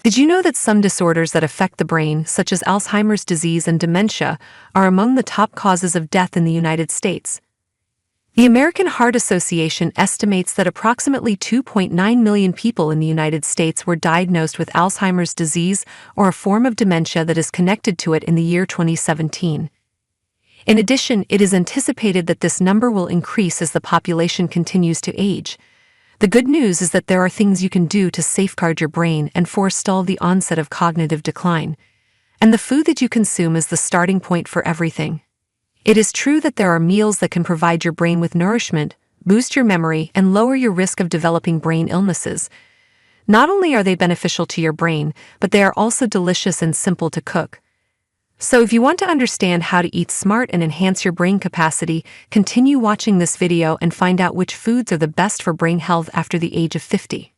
Did you know that some disorders that affect the brain, such as Alzheimer's disease and dementia, are among the top causes of death in the United States? The American Heart Association estimates that approximately 2.9 million people in the United States were diagnosed with Alzheimer's disease or a form of dementia that is connected to it in the year 2017. In addition, it is anticipated that this number will increase as the population continues to age. The good news is that there are things you can do to safeguard your brain and forestall the onset of cognitive decline. And the food that you consume is the starting point for everything. It is true that there are meals that can provide your brain with nourishment, boost your memory, and lower your risk of developing brain illnesses. Not only are they beneficial to your brain, but they are also delicious and simple to cook. So if you want to understand how to eat smart and enhance your brain capacity, continue watching this video and find out which foods are the best for brain health after the age of 50.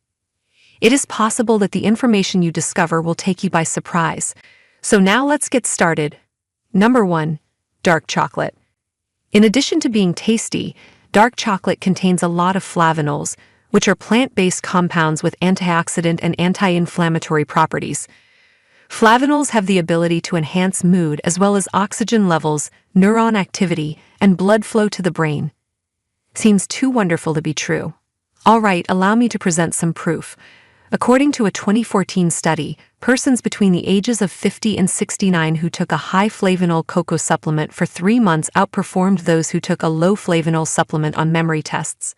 It is possible that the information you discover will take you by surprise. So now let's get started. Number 1. Dark chocolate. In addition to being tasty, dark chocolate contains a lot of flavonols, which are plant-based compounds with antioxidant and anti-inflammatory properties. Flavonols have the ability to enhance mood as well as oxygen levels, neuron activity, and blood flow to the brain. Seems too wonderful to be true. All right, allow me to present some proof. According to a 2014 study, persons between the ages of 50 and 69 who took a high flavonol cocoa supplement for 3 months outperformed those who took a low flavonol supplement on memory tests.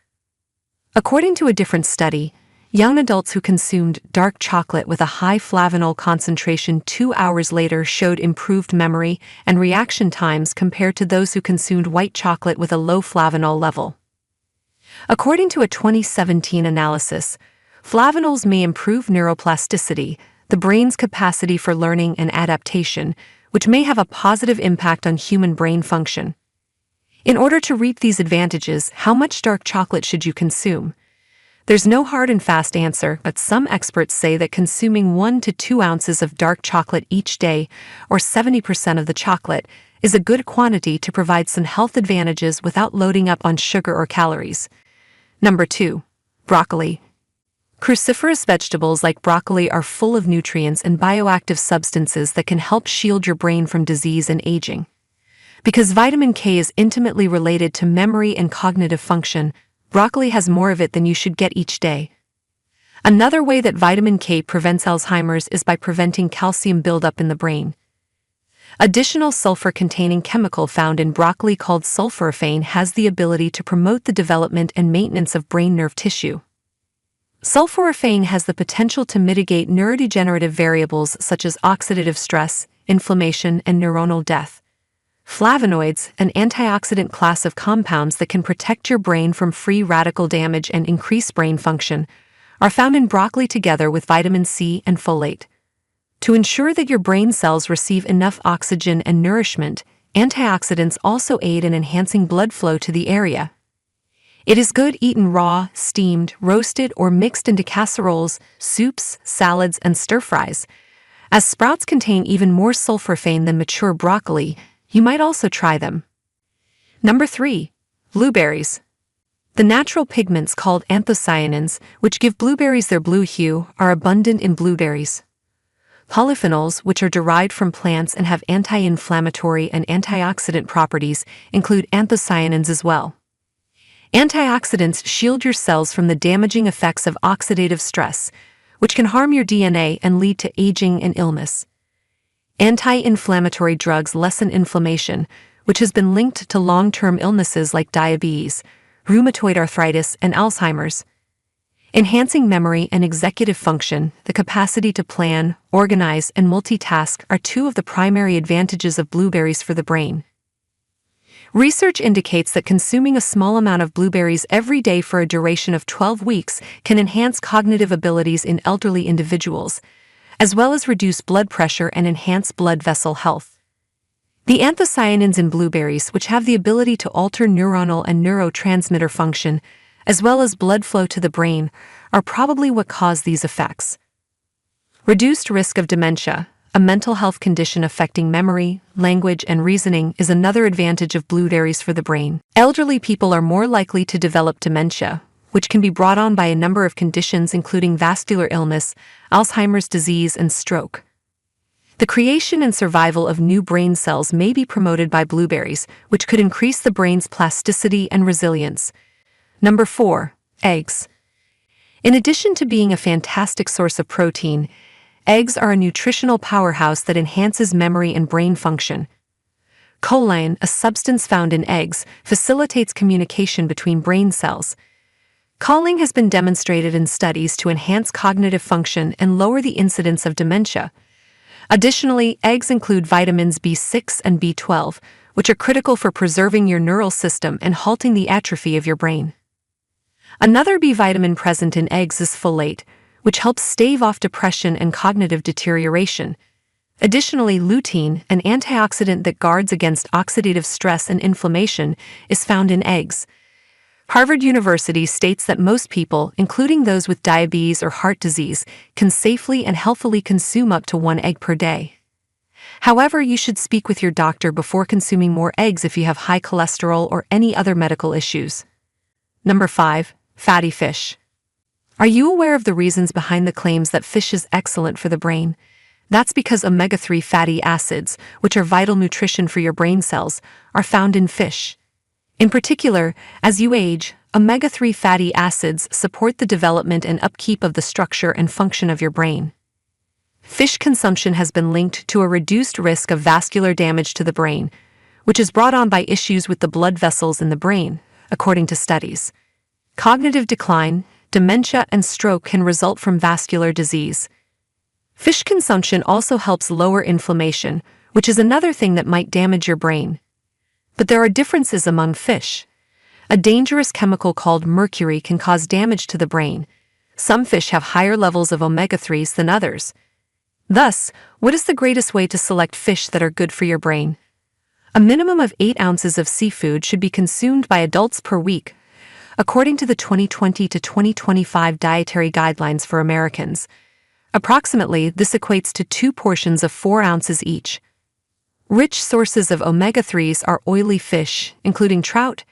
According to a different study, young adults who consumed dark chocolate with a high flavonol concentration 2 hours later showed improved memory and reaction times compared to those who consumed white chocolate with a low flavonol level. According to a 2017 analysis, flavonols may improve neuroplasticity, the brain's capacity for learning and adaptation, which may have a positive impact on human brain function. In order to reap these advantages, how much dark chocolate should you consume? There's no hard and fast answer, but some experts say that consuming 1 to 2 ounces of dark chocolate each day, or 70% of the chocolate, is a good quantity to provide some health advantages without loading up on sugar or calories. Number 2. Broccoli. Cruciferous vegetables like broccoli are full of nutrients and bioactive substances that can help shield your brain from disease and aging. Because vitamin K is intimately related to memory and cognitive function, broccoli has more of it than you should get each day. Another way that vitamin K prevents Alzheimer's is by preventing calcium buildup in the brain. Additional sulfur-containing chemical found in broccoli called sulforaphane has the ability to promote the development and maintenance of brain nerve tissue. Sulforaphane has the potential to mitigate neurodegenerative variables such as oxidative stress, inflammation, and neuronal death. Flavonoids, an antioxidant class of compounds that can protect your brain from free radical damage and increase brain function, are found in broccoli together with vitamin C and folate. To ensure that your brain cells receive enough oxygen and nourishment, antioxidants also aid in enhancing blood flow to the area. It is good eaten raw, steamed, roasted, or mixed into casseroles, soups, salads, and stir-fries. As sprouts contain even more sulforaphane than mature broccoli, you might also try them. Number 3. Blueberries. The natural pigments called anthocyanins, which give blueberries their blue hue, are abundant in blueberries. Polyphenols, which are derived from plants and have anti-inflammatory and antioxidant properties, include anthocyanins as well. Antioxidants shield your cells from the damaging effects of oxidative stress, which can harm your DNA and lead to aging and illness. Anti-inflammatory drugs lessen inflammation, which has been linked to long-term illnesses like diabetes, rheumatoid arthritis, and Alzheimer's. Enhancing memory and executive function, the capacity to plan, organize, and multitask are 2 of the primary advantages of blueberries for the brain. Research indicates that consuming a small amount of blueberries every day for a duration of 12 weeks can enhance cognitive abilities in elderly individuals, as well as reduce blood pressure and enhance blood vessel health. The anthocyanins in blueberries, which have the ability to alter neuronal and neurotransmitter function, as well as blood flow to the brain, are probably what cause these effects. Reduced risk of dementia, a mental health condition affecting memory, language, and reasoning, is another advantage of blueberries for the brain. Elderly people are more likely to develop dementia, which can be brought on by a number of conditions including vascular illness, Alzheimer's disease, and stroke. The creation and survival of new brain cells may be promoted by blueberries, which could increase the brain's plasticity and resilience. Number 4. Eggs. In addition to being a fantastic source of protein, eggs are a nutritional powerhouse that enhances memory and brain function. Choline, a substance found in eggs, facilitates communication between brain cells. Choline has been demonstrated in studies to enhance cognitive function and lower the incidence of dementia. Additionally, eggs include vitamins B6 and B12, which are critical for preserving your neural system and halting the atrophy of your brain. Another B vitamin present in eggs is folate, which helps stave off depression and cognitive deterioration. Additionally, lutein, an antioxidant that guards against oxidative stress and inflammation, is found in eggs. Harvard University states that most people, including those with diabetes or heart disease, can safely and healthily consume up to 1 egg per day. However, you should speak with your doctor before consuming more eggs if you have high cholesterol or any other medical issues. Number 5. Fatty fish. Are you aware of the reasons behind the claims that fish is excellent for the brain? That's because omega-3 fatty acids, which are vital nutrition for your brain cells, are found in fish. In particular, as you age, omega-3 fatty acids support the development and upkeep of the structure and function of your brain. Fish consumption has been linked to a reduced risk of vascular damage to the brain, which is brought on by issues with the blood vessels in the brain, according to studies. Cognitive decline, dementia, and stroke can result from vascular disease. Fish consumption also helps lower inflammation, which is another thing that might damage your brain. But there are differences among fish. A dangerous chemical called mercury can cause damage to the brain. Some fish have higher levels of omega-3s than others. Thus, what is the greatest way to select fish that are good for your brain? A minimum of 8 ounces of seafood should be consumed by adults per week, according to the 2020 to 2025 dietary guidelines for Americans. Approximately, this equates to 2 portions of 4 ounces each. Rich sources of omega-3s are oily fish, including trout,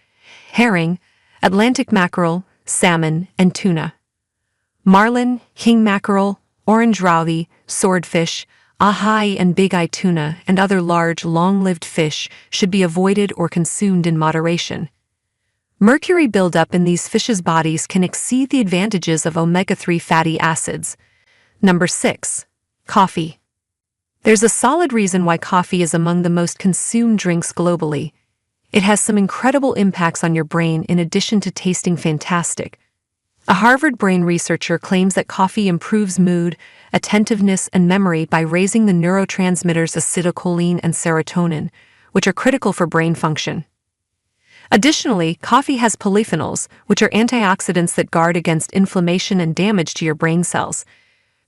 herring, Atlantic mackerel, salmon, and tuna. Marlin, king mackerel, orange rowie, swordfish, ahi, and big-eye tuna, and other large, long-lived fish should be avoided or consumed in moderation. Mercury buildup in these fishes' bodies can exceed the advantages of omega-3 fatty acids. Number 6. Coffee. There's a solid reason why coffee is among the most consumed drinks globally. It has some incredible impacts on your brain in addition to tasting fantastic. A Harvard brain researcher claims that coffee improves mood, attentiveness, and memory by raising the neurotransmitters acetylcholine and serotonin, which are critical for brain function. Additionally, coffee has polyphenols, which are antioxidants that guard against inflammation and damage to your brain cells.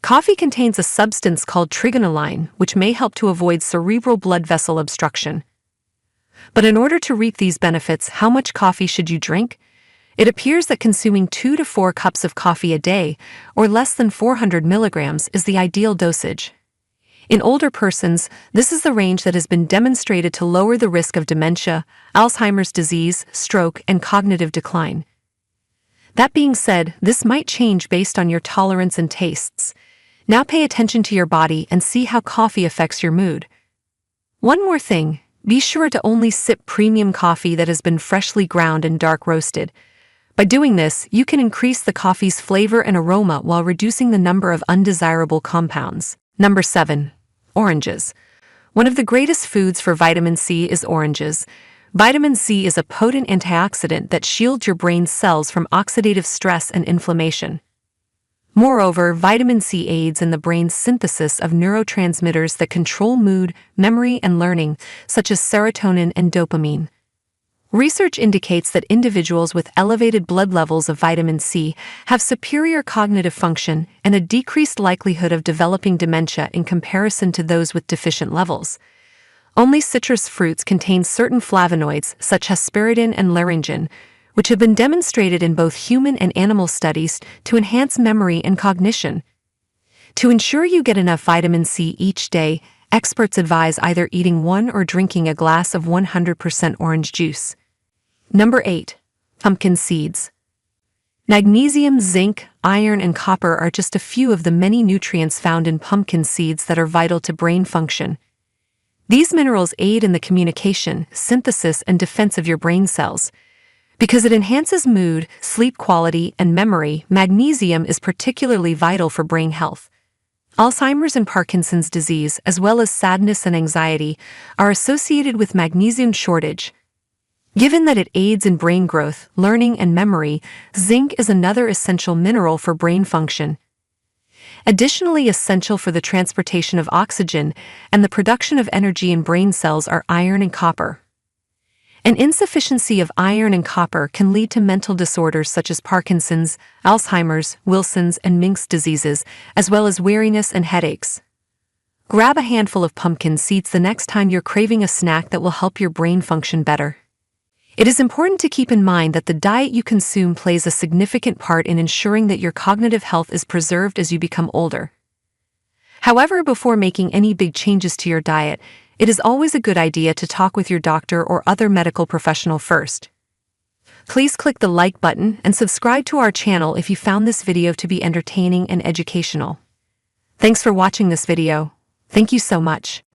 Coffee contains a substance called trigonelline, which may help to avoid cerebral blood vessel obstruction. But in order to reap these benefits, how much coffee should you drink? It appears that consuming 2 to 4 cups of coffee a day, or less than 400 milligrams, is the ideal dosage. In older persons, this is the range that has been demonstrated to lower the risk of dementia, Alzheimer's disease, stroke, and cognitive decline. That being said, this might change based on your tolerance and tastes. Now pay attention to your body and see how coffee affects your mood. One more thing, be sure to only sip premium coffee that has been freshly ground and dark roasted. By doing this, you can increase the coffee's flavor and aroma while reducing the number of undesirable compounds. Number 7. Oranges. One of the greatest foods for vitamin C is oranges. Vitamin C is a potent antioxidant that shields your brain's cells from oxidative stress and inflammation. Moreover, vitamin C aids in the brain's synthesis of neurotransmitters that control mood, memory, and learning, such as serotonin and dopamine. Research indicates that individuals with elevated blood levels of vitamin C have superior cognitive function and a decreased likelihood of developing dementia in comparison to those with deficient levels. Only citrus fruits contain certain flavonoids such as hesperidin and laringin, which have been demonstrated in both human and animal studies to enhance memory and cognition. To ensure you get enough vitamin C each day, experts advise either eating 1 or drinking a glass of 100% orange juice. Number 8. Pumpkin seeds. Magnesium, zinc, iron, and copper are just a few of the many nutrients found in pumpkin seeds that are vital to brain function. These minerals aid in the communication, synthesis, and defense of your brain cells. Because it enhances mood, sleep quality, and memory, magnesium is particularly vital for brain health. Alzheimer's and Parkinson's disease, as well as sadness and anxiety, are associated with magnesium shortage. Given that it aids in brain growth, learning, and memory, zinc is another essential mineral for brain function. Additionally essential for the transportation of oxygen and the production of energy in brain cells are iron and copper. An insufficiency of iron and copper can lead to mental disorders such as Parkinson's, Alzheimer's, Wilson's, and Menkes diseases, as well as weariness and headaches. Grab a handful of pumpkin seeds the next time you're craving a snack that will help your brain function better. It is important to keep in mind that the diet you consume plays a significant part in ensuring that your cognitive health is preserved as you become older. However, before making any big changes to your diet, it is always a good idea to talk with your doctor or other medical professional first. Please click the like button and subscribe to our channel if you found this video to be entertaining and educational. Thanks for watching this video. Thank you so much.